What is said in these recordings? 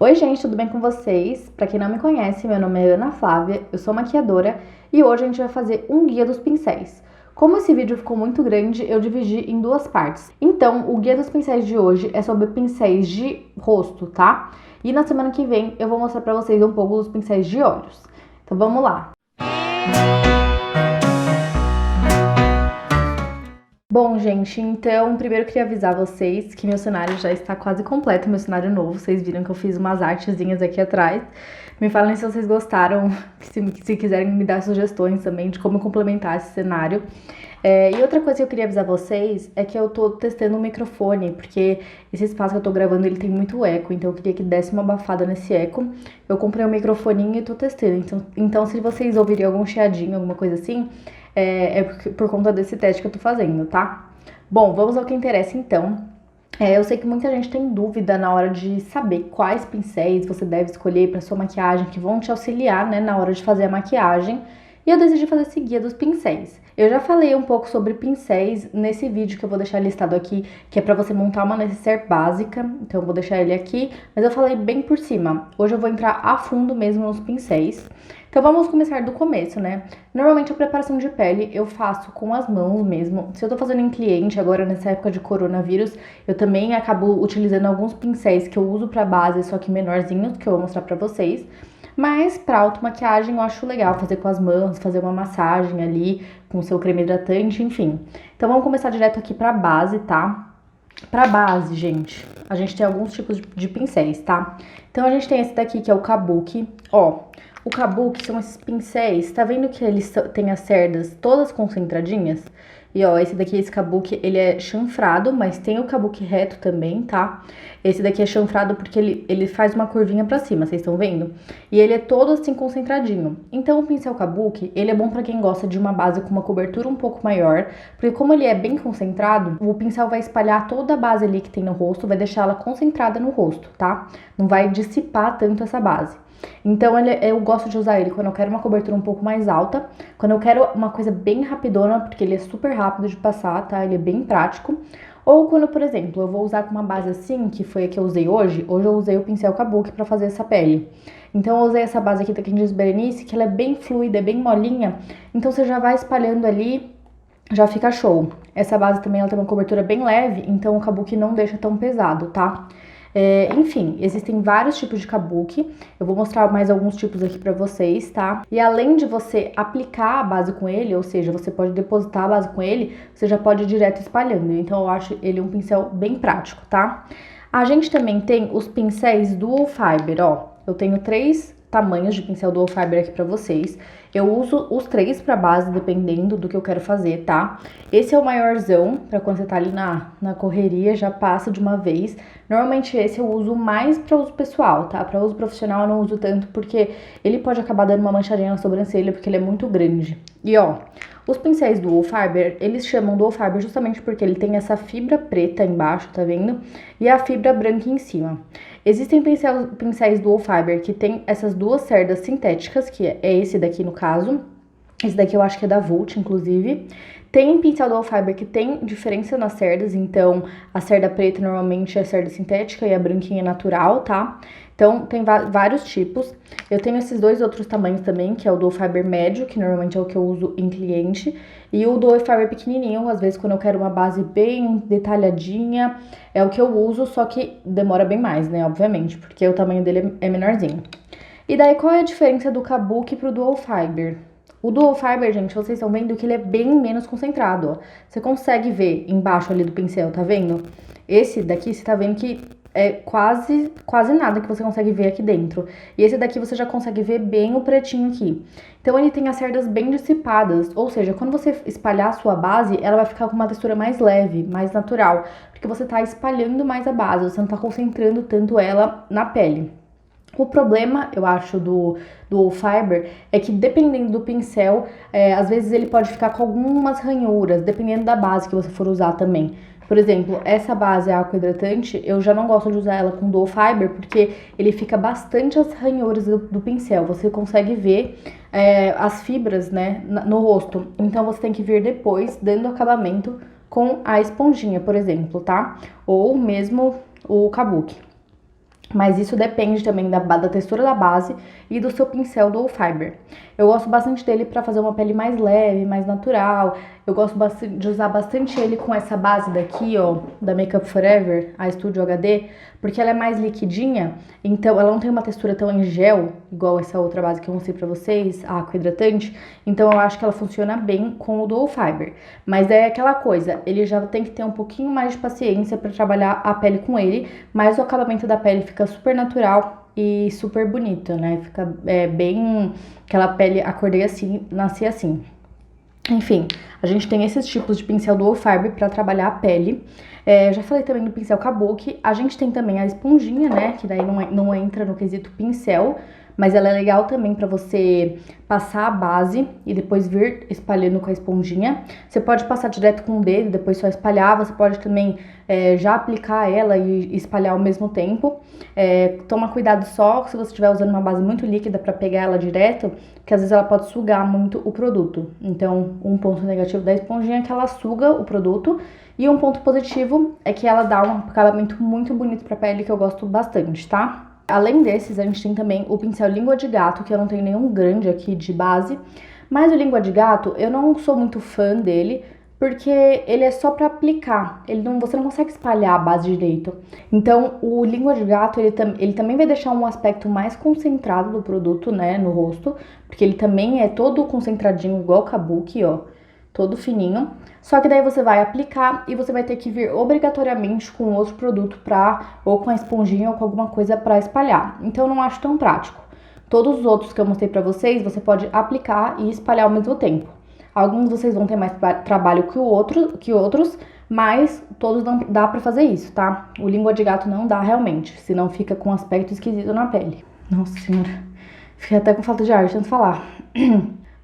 Oi gente, tudo bem com vocês? Pra quem não me conhece, meu nome é Ana Flávia, eu sou maquiadora e hoje a gente vai fazer um guia dos pincéis. Como esse vídeo ficou muito grande, eu dividi em duas partes. Então, o guia dos pincéis de hoje é sobre pincéis de rosto, tá? E na semana que vem eu vou mostrar pra vocês um pouco dos pincéis de olhos. Então vamos lá! Bom, gente, então primeiro eu queria avisar vocês que meu cenário já está quase completo, meu cenário novo. Vocês viram que eu fiz umas artezinhas aqui atrás. Me falem se vocês gostaram, se quiserem me dar sugestões também de como complementar esse cenário. E outra coisa que eu queria avisar vocês é que eu tô testando o microfone, porque esse espaço que eu tô gravando ele tem muito eco, então eu queria que desse uma abafada nesse eco. Eu comprei um microfoninho e tô testando, então se vocês ouvirem algum chiadinho, alguma coisa assim, por conta desse teste que eu tô fazendo, tá? Bom, vamos ao que interessa então. Eu sei que muita gente tem dúvida na hora de saber quais pincéis você deve escolher para sua maquiagem, que vão te auxiliar, né, na hora de fazer a maquiagem. E eu decidi fazer esse guia dos pincéis. Eu já falei um pouco sobre pincéis nesse vídeo que eu vou deixar listado aqui, que é para você montar uma necessaire básica, então eu vou deixar ele aqui, mas eu falei bem por cima. Hoje eu vou entrar a fundo mesmo nos pincéis. Então vamos começar do começo, né? Normalmente a preparação de pele eu faço com as mãos mesmo. Se eu tô fazendo em cliente agora nessa época de coronavírus, eu também acabo utilizando alguns pincéis que eu uso pra base, só que menorzinhos, que eu vou mostrar pra vocês. Mas pra automaquiagem eu acho legal fazer com as mãos, fazer uma massagem ali com o seu creme hidratante, enfim. Então vamos começar direto aqui pra base, tá? Pra base, gente, a gente tem alguns tipos de pincéis, tá? Então a gente tem esse daqui que é o Kabuki, ó. O Kabuki são esses pincéis, tá vendo que eles têm as cerdas todas concentradinhas? E ó, esse Kabuki, ele é chanfrado, mas tem o Kabuki reto também, tá? Esse daqui é chanfrado porque ele faz uma curvinha pra cima, vocês estão vendo? E ele é todo assim concentradinho. Então o pincel Kabuki, ele é bom pra quem gosta de uma base com uma cobertura um pouco maior, porque como ele é bem concentrado, o pincel vai espalhar toda a base ali que tem no rosto, vai deixar ela concentrada no rosto, tá? Não vai dissipar tanto essa base. Então eu gosto de usar ele quando eu quero uma cobertura um pouco mais alta, quando eu quero uma coisa bem rapidona, porque ele é super rápido de passar, tá? Ele é bem prático. Ou quando, por exemplo, eu vou usar com uma base assim, que foi a que eu usei hoje. Hoje eu usei o pincel Kabuki pra fazer essa pele. Então eu usei essa base aqui da Candice Berenice, que ela é bem fluida, é bem molinha. Então você já vai espalhando ali, já fica show. Essa base também ela tem uma cobertura bem leve, então o Kabuki não deixa tão pesado, tá? Enfim, existem vários tipos de Kabuki. Eu vou mostrar mais alguns tipos aqui pra vocês, tá? E além de você aplicar a base com ele, ou seja, você pode depositar a base com ele, você já pode ir direto espalhando. Então eu acho ele um pincel bem prático, tá? A gente também tem os pincéis Dual Fiber, ó. Eu tenho 3 tamanhos de pincel Dual Fiber aqui pra vocês. Eu uso os 3 pra base, dependendo do que eu quero fazer, tá? Esse é o maiorzão, pra quando você tá ali na correria, já passa de uma vez. Normalmente esse eu uso mais pra uso pessoal, tá? Pra uso profissional eu não uso tanto, porque ele pode acabar dando uma manchadinha na sobrancelha, porque ele é muito grande. E ó, os pincéis Dual Fiber, eles chamam Dual Fiber justamente porque ele tem essa fibra preta embaixo, tá vendo? E a fibra branca em cima. Existem pincéis Dual Fiber que tem essas duas cerdas sintéticas, que é esse daqui no caso. Esse daqui eu acho que é da Vult, inclusive. Tem pincel Dual Fiber que tem diferença nas cerdas, então a cerda preta normalmente é cerda sintética e a branquinha é natural, tá? Então tem vários tipos. Eu tenho esses 2 outros tamanhos também, que é o Dual Fiber médio, que normalmente é o que eu uso em cliente, e o Dual Fiber pequenininho, às vezes quando eu quero uma base bem detalhadinha, é o que eu uso, só que demora bem mais, né, obviamente, porque o tamanho dele é menorzinho. E daí qual é a diferença do Kabuki pro Dual Fiber? O Dual Fiber, gente, vocês estão vendo que ele é bem menos concentrado, ó. Você consegue ver embaixo ali do pincel, tá vendo? Esse daqui, você tá vendo que é quase nada que você consegue ver aqui dentro. E esse daqui você já consegue ver bem o pretinho aqui. Então ele tem as cerdas bem dissipadas, ou seja, quando você espalhar a sua base, ela vai ficar com uma textura mais leve, mais natural. Porque você tá espalhando mais a base, você não tá concentrando tanto ela na pele. O problema, eu acho, do Fiber é que dependendo do pincel, às vezes ele pode ficar com algumas ranhuras, dependendo da base que você for usar também. Por exemplo, essa base aqua hidratante, eu já não gosto de usar ela com Dual Fiber, porque ele fica bastante as ranhuras do pincel. Você consegue ver as fibras, né, no rosto. Então você tem que vir depois, dando acabamento com a esponjinha, por exemplo, tá? Ou mesmo o Kabuki. Mas isso depende também da textura da base e do seu pincel Dual Fiber. Eu gosto bastante dele para fazer uma pele mais leve, mais natural. Eu gosto de usar bastante ele com essa base daqui, ó, da Makeup Forever, a Studio HD, porque ela é mais liquidinha, então ela não tem uma textura tão em gel, igual essa outra base que eu mostrei pra vocês, a Aqua Hidratante. Então eu acho que ela funciona bem com o Dual Fiber. Mas é aquela coisa, ele já tem que ter um pouquinho mais de paciência para trabalhar a pele com ele, mas o acabamento da pele fica super natural e super bonito, né? Fica bem aquela pele, acordei assim, nasci assim. Enfim, a gente tem esses tipos de pincel Dual Fiber para trabalhar a pele. Já falei também do pincel Kabuki. A gente tem também a esponjinha, né? Que daí não entra no quesito pincel, mas ela é legal também para você passar a base e depois vir espalhando com a esponjinha. Você pode passar direto com o dedo e depois só espalhar. Você pode também já aplicar ela e espalhar ao mesmo tempo. Toma cuidado só se você estiver usando uma base muito líquida para pegar ela direto, porque às vezes ela pode sugar muito o produto. Então, um ponto negativo da esponjinha é que ela suga o produto, e um ponto positivo é que ela dá um acabamento muito bonito pra pele, que eu gosto bastante, tá? Além desses, a gente tem também o pincel Língua de Gato, que eu não tenho nenhum grande aqui de base, mas o Língua de Gato, eu não sou muito fã dele, porque ele é só pra aplicar, você não consegue espalhar a base direito. Então, o Língua de Gato, ele também vai deixar um aspecto mais concentrado do produto, né, no rosto, porque ele também é todo concentradinho, igual o Kabuki, ó, todo fininho. Só que daí você vai aplicar e você vai ter que vir obrigatoriamente com outro produto ou com a esponjinha ou com alguma coisa pra espalhar. Então, eu não acho tão prático. Todos os outros que eu mostrei pra vocês, você pode aplicar e espalhar ao mesmo tempo. Alguns vocês vão ter mais trabalho que outros, mas todos dá pra fazer isso, tá? O Língua de Gato não dá realmente, senão fica com um aspecto esquisito na pele. Nossa senhora, fiquei até com falta de ar de tanto falar.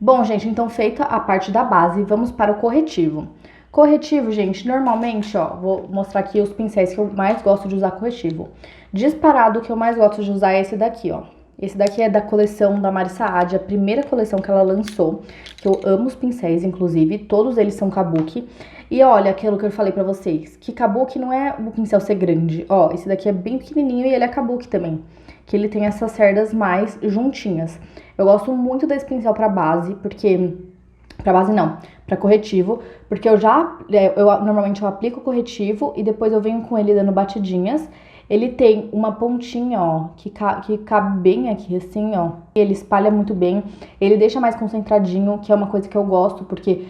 Bom, gente, então feita a parte da base, vamos para o corretivo. Corretivo, gente, normalmente, ó, vou mostrar aqui os pincéis que eu mais gosto de usar corretivo. Disparado, o que eu mais gosto de usar é esse daqui, ó. Esse daqui é da coleção da Mari Saad, a primeira coleção que ela lançou, que eu amo os pincéis, inclusive, todos eles são Kabuki. E olha aquilo que eu falei pra vocês, que Kabuki não é o pincel ser grande, ó, esse daqui é bem pequenininho e ele é Kabuki também, que ele tem essas cerdas mais juntinhas. Eu gosto muito desse pincel pra base, porque... Pra base não, pra corretivo, porque normalmente eu aplico o corretivo e depois eu venho com ele dando batidinhas. Ele tem uma pontinha, ó, que cabe bem aqui, assim, ó. Ele espalha muito bem, ele deixa mais concentradinho, que é uma coisa que eu gosto, porque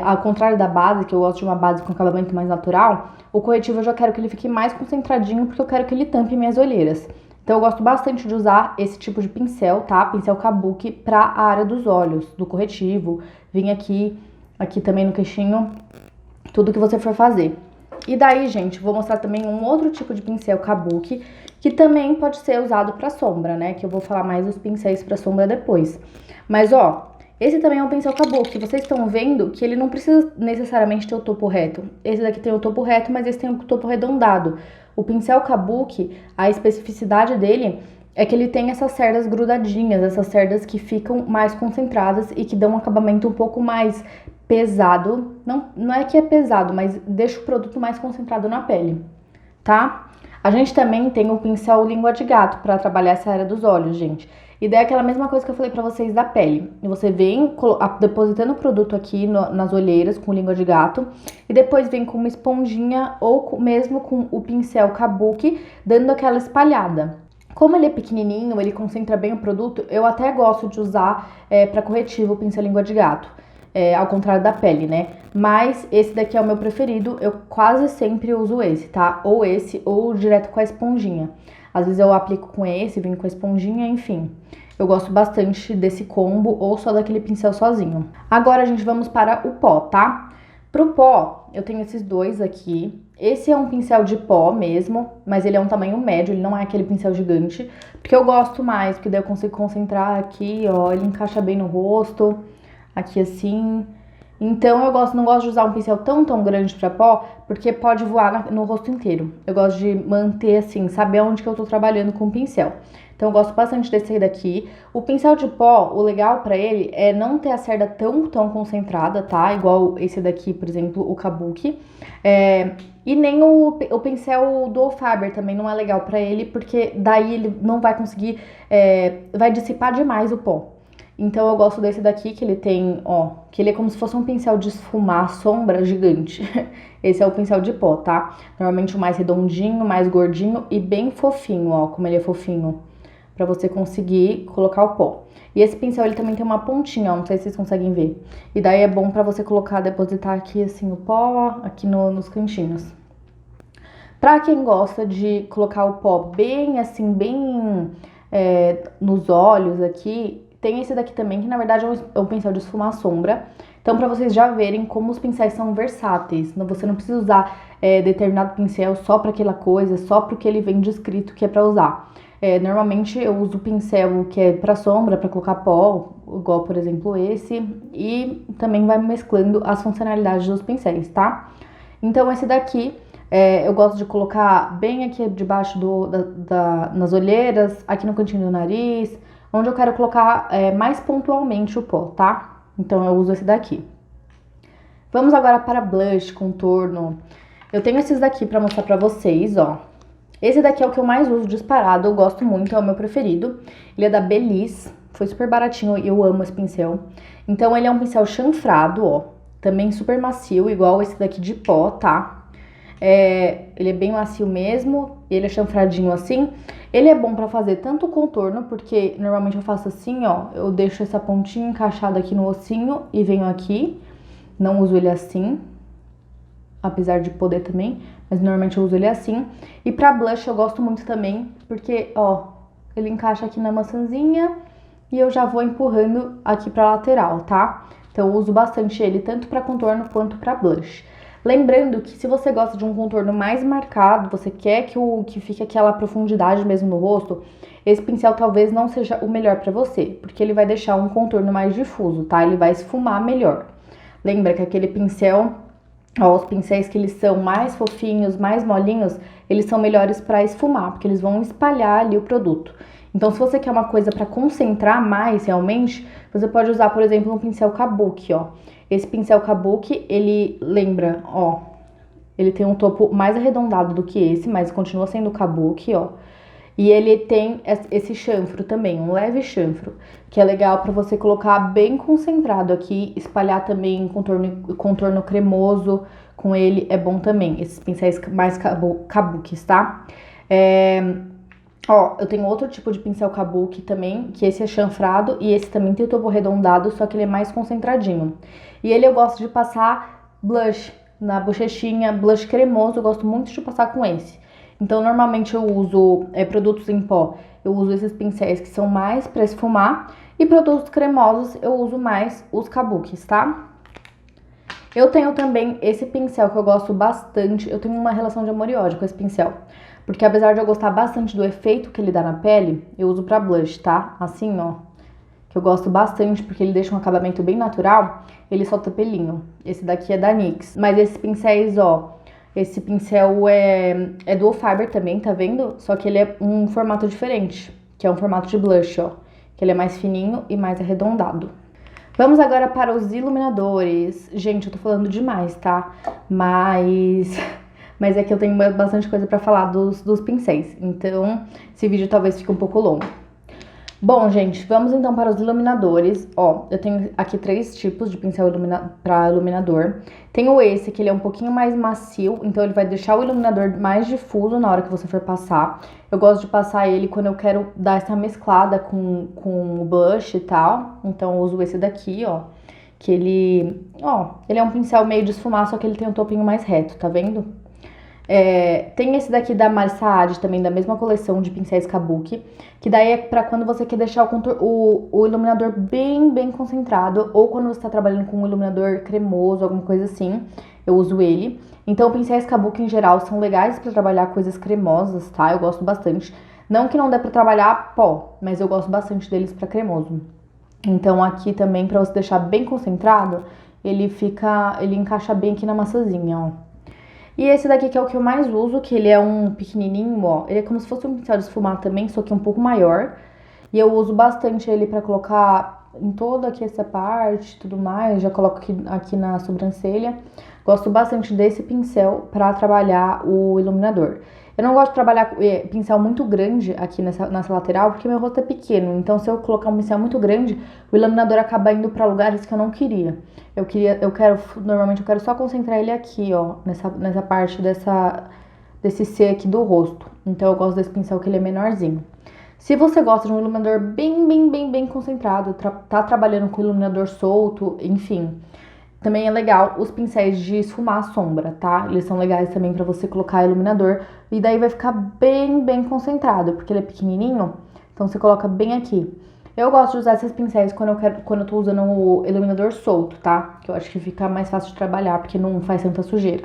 ao contrário da base, que eu gosto de uma base com acabamento mais natural, o corretivo eu já quero que ele fique mais concentradinho, porque eu quero que ele tampe minhas olheiras. Então eu gosto bastante de usar esse tipo de pincel, tá? Pincel Kabuki pra a área dos olhos, do corretivo. Vim aqui também no queixinho, tudo que você for fazer. E daí, gente, vou mostrar também um outro tipo de pincel Kabuki, que também pode ser usado pra sombra, né? Que eu vou falar mais dos pincéis pra sombra depois. Mas, ó, esse também é um pincel Kabuki. Vocês estão vendo que ele não precisa necessariamente ter o topo reto. Esse daqui tem o topo reto, mas esse tem o topo arredondado. O pincel Kabuki, a especificidade dele é que ele tem essas cerdas grudadinhas, essas cerdas que ficam mais concentradas e que dão um acabamento um pouco mais pesado. Não é que é pesado, mas deixa o produto mais concentrado na pele, tá? A gente também tem o pincel Língua de Gato para trabalhar essa área dos olhos, gente. E daí é aquela mesma coisa que eu falei pra vocês da pele. Você vem depositando o produto aqui nas olheiras com Língua de Gato. E depois vem com uma esponjinha ou mesmo com o pincel Kabuki, dando aquela espalhada. Como ele é pequenininho, ele concentra bem o produto, eu até gosto de usar pra corretivo o pincel Língua de Gato. Ao contrário da pele, né? Mas esse daqui é o meu preferido, eu quase sempre uso esse, tá? Ou esse, ou direto com a esponjinha. Às vezes eu aplico com esse, venho com a esponjinha, enfim. Eu gosto bastante desse combo ou só daquele pincel sozinho. Agora, gente, vamos para o pó, tá? Pro pó, eu tenho esses dois aqui. Esse é um pincel de pó mesmo, mas ele é um tamanho médio, ele não é aquele pincel gigante. Porque eu gosto mais, porque daí eu consigo concentrar aqui, ó, ele encaixa bem no rosto, aqui assim. Então não gosto de usar um pincel tão grande pra pó, porque pode voar no rosto inteiro. Eu gosto de manter assim, saber onde que eu tô trabalhando com o pincel. Então eu gosto bastante desse daqui. O pincel de pó, o legal pra ele é não ter a cerda tão concentrada, tá? Igual esse daqui, por exemplo, o Kabuki. E nem o pincel do Faber também não é legal pra ele, porque daí ele não vai conseguir, vai dissipar demais o pó. Então eu gosto desse daqui, que ele tem, ó, que ele é como se fosse um pincel de esfumar sombra gigante. Esse é o pincel de pó, tá? Normalmente o mais redondinho, mais gordinho e bem fofinho, ó, como ele é fofinho, pra você conseguir colocar o pó. E esse pincel, ele também tem uma pontinha, ó, não sei se vocês conseguem ver. E daí é bom pra você colocar, depositar aqui, assim, o pó, aqui nos cantinhos. Pra quem gosta de colocar o pó bem, assim, bem nos olhos aqui, tem esse daqui também, que na verdade é um pincel de esfumar sombra. Então, pra vocês já verem como os pincéis são versáteis. Você não precisa usar determinado pincel só pra aquela coisa, só pro que ele vem descrito que é pra usar. Normalmente eu uso o pincel que é pra sombra, pra colocar pó, igual por exemplo esse. E também vai mesclando as funcionalidades dos pincéis, tá? Então esse daqui eu gosto de colocar bem aqui debaixo nas olheiras, aqui no cantinho do nariz, onde eu quero colocar mais pontualmente o pó, tá? Então eu uso esse daqui. Vamos agora para blush, contorno. Eu tenho esses daqui pra mostrar pra vocês, ó. Esse daqui é o que eu mais uso disparado, eu gosto muito, é o meu preferido. Ele é da Belize, foi super baratinho e eu amo esse pincel. Então ele é um pincel chanfrado, ó. Também super macio, igual esse daqui de pó, tá? Ele é bem macio mesmo, ele é chanfradinho assim. Ele é bom pra fazer tanto o contorno, porque normalmente eu faço assim, ó. Eu deixo essa pontinha encaixada aqui no ossinho e venho aqui. Não uso ele assim, apesar de poder também, mas normalmente eu uso ele assim. E pra blush eu gosto muito também, porque, ó, ele encaixa aqui na maçãzinha e eu já vou empurrando aqui pra lateral, tá? Então eu uso bastante ele, tanto pra contorno quanto pra blush. Lembrando que se você gosta de um contorno mais marcado, você quer que fique aquela profundidade mesmo no rosto, esse pincel talvez não seja o melhor pra você, porque ele vai deixar um contorno mais difuso, tá? Ele vai esfumar melhor. Lembra que aquele pincel, ó, os pincéis que eles são mais fofinhos, mais molinhos, eles são melhores pra esfumar, porque eles vão espalhar ali o produto. Então, se você quer uma coisa pra concentrar mais realmente, você pode usar, por exemplo, um pincel Kabuki, ó. Esse pincel Kabuki, ele lembra, ó, ele tem um topo mais arredondado do que esse, mas continua sendo Kabuki, ó. E ele tem esse chanfro também, um leve chanfro, que é legal pra você colocar bem concentrado aqui, espalhar também contorno cremoso com ele, é bom também. Esses pincéis mais Kabukis, tá? Ó, eu tenho outro tipo de pincel Kabuki também, que esse é chanfrado e esse também tem o topo arredondado, só que ele é mais concentradinho. E ele eu gosto de passar blush na bochechinha, blush cremoso, eu gosto muito de passar com esse. Então, normalmente eu uso produtos em pó, eu uso esses pincéis que são mais pra esfumar. E produtos cremosos, eu uso mais os Kabukis, tá? Eu tenho também esse pincel que eu gosto bastante, eu tenho uma relação de amor e ódio com esse pincel. Porque apesar de eu gostar bastante do efeito que ele dá na pele, eu uso pra blush, tá? Assim, ó, que eu gosto bastante porque ele deixa um acabamento bem natural, ele solta pelinho. Esse daqui é da NYX. Mas esses pincéis, ó, esse pincel é dual fiber também, tá vendo? Só que ele é um formato diferente, que é um formato de blush, ó. Que ele é mais fininho e mais arredondado. Vamos agora para os iluminadores. Gente, eu tô falando demais, tá? Mas é que eu tenho bastante coisa pra falar dos pincéis. Então, esse vídeo talvez fique um pouco longo. Bom, gente, vamos então para os iluminadores. Ó, eu tenho aqui 3 tipos de pincel para iluminador. Tenho esse, que ele é um pouquinho mais macio, então ele vai deixar o iluminador mais difuso na hora que você for passar. Eu gosto de passar ele quando eu quero dar essa mesclada com o blush e tal. Então eu uso esse daqui, ó. Que ele é um pincel meio de esfumar, só que ele tem um topinho mais reto, tá vendo? Tem esse daqui da Marsaad, também da mesma coleção de pincéis Kabuki, que daí é pra quando você quer deixar o iluminador bem concentrado, ou quando você tá trabalhando com um iluminador cremoso, alguma coisa assim, eu uso ele. Então, pincéis Kabuki em geral são legais pra trabalhar coisas cremosas, tá? Eu gosto bastante. Não que não dê pra trabalhar pó, mas eu gosto bastante deles pra cremoso. Então, aqui também, pra você deixar bem concentrado, ele encaixa bem aqui na maçãzinha, ó. E esse daqui que é o que eu mais uso, que ele é um pequenininho, ó. Ele é como se fosse um pincel de esfumar também, só que um pouco maior. E eu uso bastante ele pra colocar em toda aqui essa parte e tudo mais. Já coloco aqui na sobrancelha. Gosto bastante desse pincel pra trabalhar o iluminador. Eu não gosto de trabalhar com pincel muito grande aqui nessa lateral, porque meu rosto é pequeno. Então, se eu colocar um pincel muito grande, o iluminador acaba indo pra lugares que eu não queria. Normalmente eu quero só concentrar ele aqui, ó, nessa parte desse C aqui do rosto. Então, eu gosto desse pincel que ele é menorzinho. Se você gosta de um iluminador bem concentrado, tá trabalhando com iluminador solto, enfim, também é legal os pincéis de esfumar a sombra, tá? Eles são legais também pra você colocar iluminador e daí vai ficar bem concentrado, porque ele é pequenininho, então você coloca bem aqui. Eu gosto de usar esses pincéis quando eu tô usando o iluminador solto, tá? Que eu acho que fica mais fácil de trabalhar, porque não faz tanta sujeira.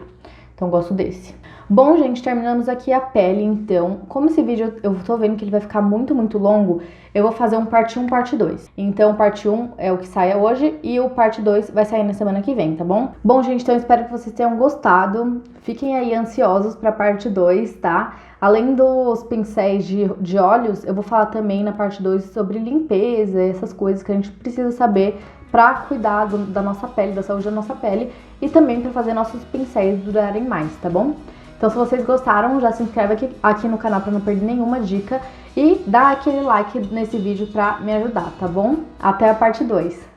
Então eu gosto desse. Bom, gente, terminamos aqui a pele, então. Como esse vídeo eu tô vendo que ele vai ficar muito longo, eu vou fazer um parte 1, parte 2. Então, parte 1 é o que sai hoje e o parte 2 vai sair na semana que vem, tá bom? Bom, gente, então eu espero que vocês tenham gostado. Fiquem aí ansiosos pra parte 2, tá? Além dos pincéis de olhos, eu vou falar também na parte 2 sobre limpeza, essas coisas que a gente precisa saber pra cuidar da nossa pele, da saúde da nossa pele e também pra fazer nossos pincéis durarem mais, tá bom? Então, se vocês gostaram, já se inscreve aqui no canal pra não perder nenhuma dica e dá aquele like nesse vídeo pra me ajudar, tá bom? Até a parte 2!